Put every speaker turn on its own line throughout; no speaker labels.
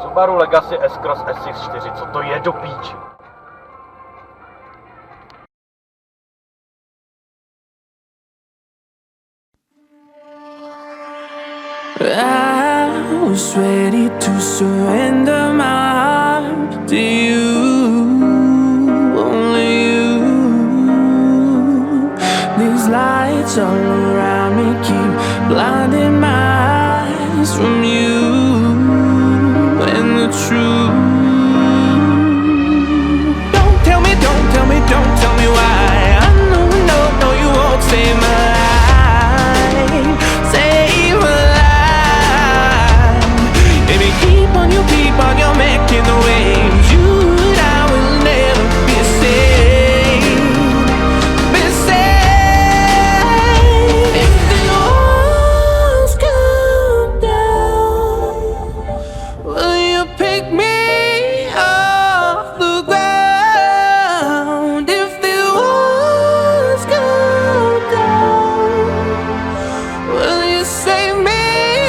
Subaru Legacy S-Cross SX4, co to je do píči?
I was ready to surrender my heart to you, only you. These lights all around me keep blinding my eyes from you and the truth. Don't tell me, don't tell me, don't tell me why. I know, no, you won't save my life, save my life. Keep on, you're making the waves. You and I will never be safe, be safe. If the walls come down, will you pick me off the ground? If the walls come down, will you save me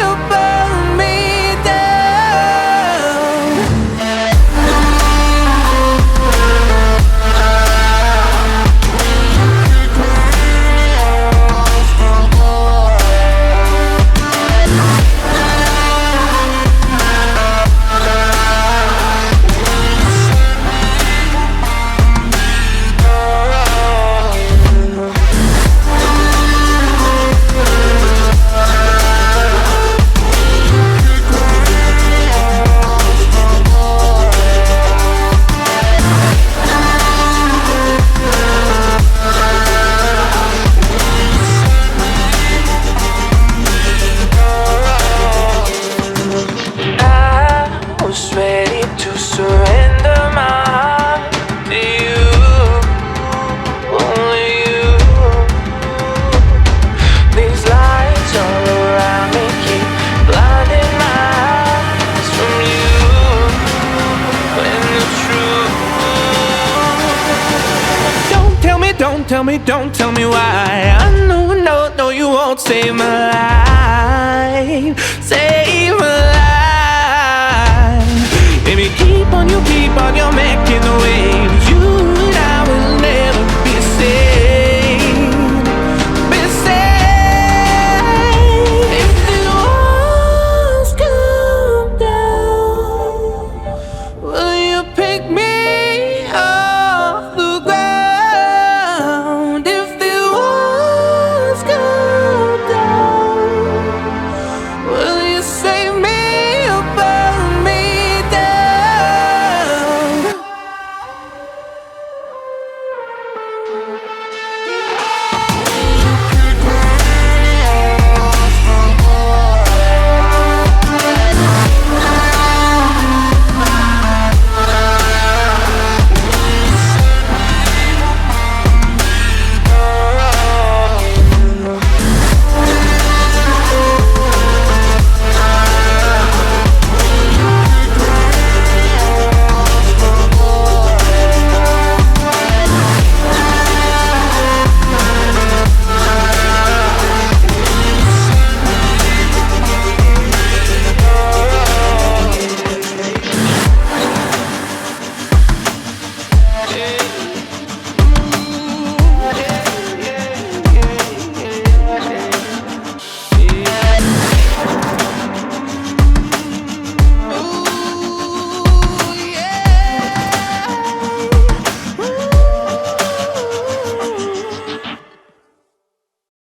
or burn me down? Don't tell me why. I know, no, you won't save my life, save my life. Baby, keep on, you're making the waves.